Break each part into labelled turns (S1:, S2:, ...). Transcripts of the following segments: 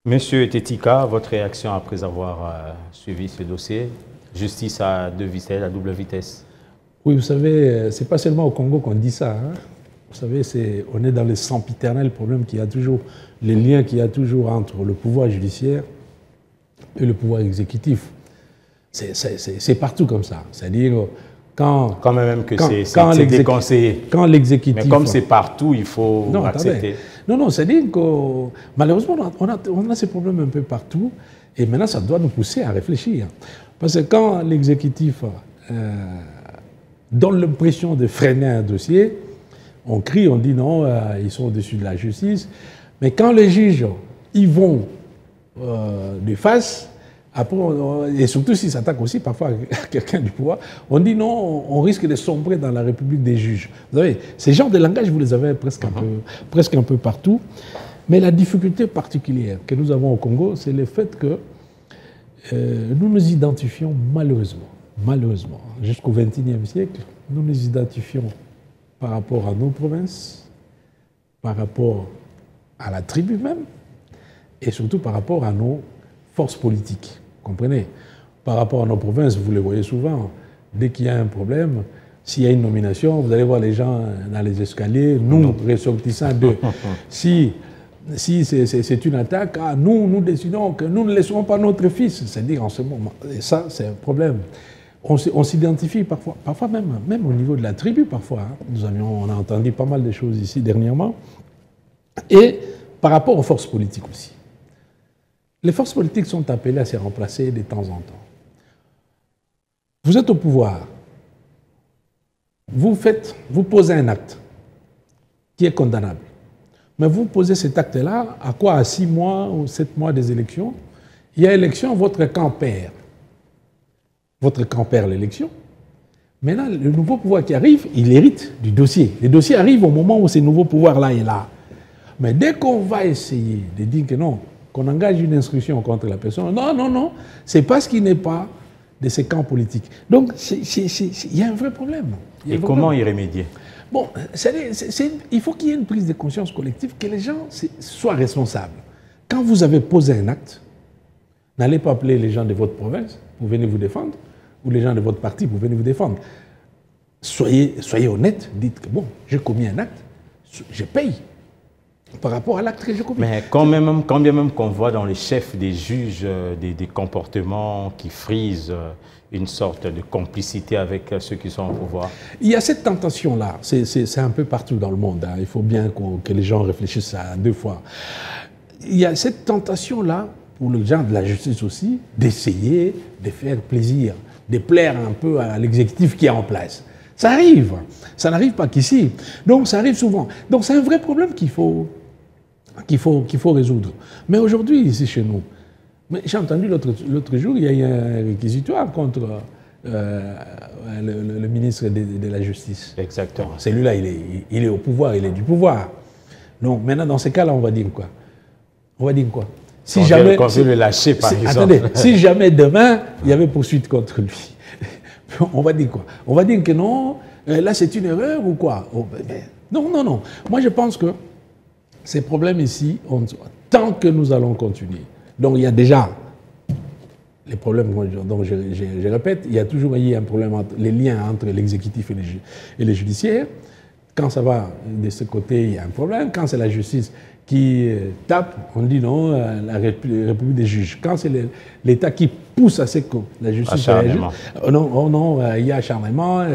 S1: Monsieur Tetika, votre réaction après avoir suivi ce dossier? Justice à deux vitesses, à double vitesse.
S2: Oui, vous savez, c'est pas seulement au Congo qu'on dit ça. Hein. Vous savez, on est dans les sempiternels problèmes qu'il y a toujours, les liens qu'il y a toujours entre le pouvoir judiciaire et le pouvoir exécutif. C'est partout comme ça. C'est-à-dire,
S1: quand même que c'est déconseillé.
S2: Quand l'exécutif...
S1: Mais comme c'est partout, il faut accepter.
S2: Non, c'est-à-dire que malheureusement, on a ces problèmes un peu partout. Et maintenant, ça doit nous pousser à réfléchir. Parce que quand l'exécutif donne l'impression de freiner un dossier, on crie, on dit non, ils sont au-dessus de la justice. Mais quand les juges, ils vont de face, après, et surtout s'ils s'attaquent aussi parfois à quelqu'un du pouvoir, on dit non, on risque de sombrer dans la République des juges. Vous savez, ces genres de langage, vous les avez presque un peu partout. Mais la difficulté particulière que nous avons au Congo, c'est le fait que nous nous identifions malheureusement, jusqu'au XXIe siècle, nous nous identifions par rapport à nos provinces, par rapport à la tribu même, et surtout par rapport à nos forces politiques. Comprenez? Par rapport à nos provinces, vous le voyez souvent, dès qu'il y a un problème, s'il y a une nomination, vous allez voir les gens dans les escaliers, nous, ressortissants d'eux. Si c'est une attaque, nous décidons que nous ne laisserons pas notre fils. C'est-à-dire en ce moment, et ça c'est un problème. On s'identifie parfois même au niveau de la tribu, parfois. Hein. On a entendu pas mal de choses ici dernièrement. Et par rapport aux forces politiques aussi. Les forces politiques sont appelées à se remplacer de temps en temps. Vous êtes au pouvoir. Vous posez un acte qui est condamnable. Mais vous posez cet acte-là, à quoi? À 6 mois ou 7 mois des élections. Il y a élection, votre camp perd. Votre camp perd l'élection. Maintenant, le nouveau pouvoir qui arrive, il hérite du dossier. Les dossiers arrivent au moment où ce nouveau pouvoir-là est là. Mais dès qu'on va essayer de dire que non, qu'on engage une instruction contre la personne, non, c'est parce qu'il n'est pas de ces camps politiques. Donc, il y a un vrai problème.
S1: Et comment y remédier?
S2: Bon, il faut qu'il y ait une prise de conscience collective, que les gens soient responsables. Quand vous avez posé un acte, n'allez pas appeler les gens de votre province pour venir vous défendre, ou les gens de votre parti pour venir vous défendre. Soyez honnête, dites que bon, j'ai commis un acte, je paye par rapport à l'acte que j'ai commis.
S1: Mais quand bien même qu'on voit dans les chefs des juges des comportements qui frisent une sorte de complicité avec ceux qui sont au pouvoir.
S2: Il y a cette tentation-là, c'est un peu partout dans le monde, hein. Il faut bien que les gens réfléchissent à 2 fois. Il y a cette tentation-là, pour les gens de la justice aussi, d'essayer de faire plaisir, de plaire un peu à l'exécutif qui est en place. Ça arrive, ça n'arrive pas qu'ici, donc ça arrive souvent. Donc c'est un vrai problème qu'il faut résoudre. Mais aujourd'hui, ici chez nous, j'ai entendu l'autre jour, il y a eu un réquisitoire contre le ministre de la Justice.
S1: Exactement.
S2: Celui-là, il est au pouvoir, il est du pouvoir. Donc maintenant, dans ces cas-là, on va dire quoi? On va dire quoi?
S1: Si jamais qu'on veut le lâcher, par exemple.
S2: Attendez, si jamais demain, il y avait poursuite contre lui, on va dire quoi? On va dire que non, là c'est une erreur ou quoi? Non. Moi je pense que ces problèmes ici, tant que nous allons continuer, donc il y a déjà les problèmes, donc je répète, il y a toujours eu un problème entre les liens entre l'exécutif et les judiciaires. Quand ça va de ce côté, il y a un problème. Quand c'est la justice qui tape, on dit non, la République des juges. Quand c'est l'État qui pousse à ce que la justice réagisse, non, il y a acharnement,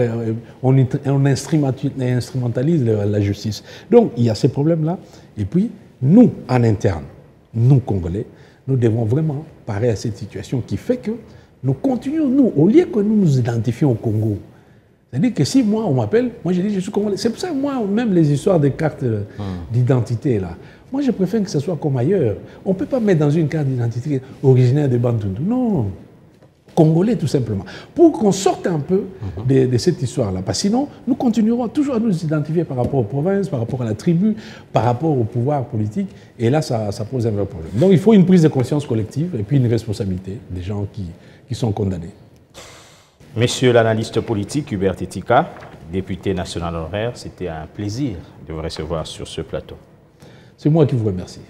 S2: on instrumentalise la justice. Donc, il y a ces problèmes-là. Et puis, nous, en interne, nous, Congolais, nous devons vraiment parer à cette situation qui fait que nous continuons, nous, au lieu que nous nous identifions au Congo. C'est-à-dire que si moi, on m'appelle, moi je dis je suis Congolais. C'est pour ça que moi, même les histoires de cartes d'identité, là, moi je préfère que ce soit comme ailleurs. On ne peut pas mettre dans une carte d'identité originaire de Bandundu. Non, Congolais tout simplement. Pour qu'on sorte un peu de cette histoire-là. Parce que sinon, nous continuerons toujours à nous identifier par rapport aux provinces, par rapport à la tribu, par rapport au pouvoir politique. Et là, ça pose un vrai problème. Donc il faut une prise de conscience collective et puis une responsabilité des gens qui sont condamnés.
S1: Monsieur l'analyste politique Hubert Tetika, député national honoraire, c'était un plaisir de vous recevoir sur ce plateau.
S2: C'est moi qui vous remercie.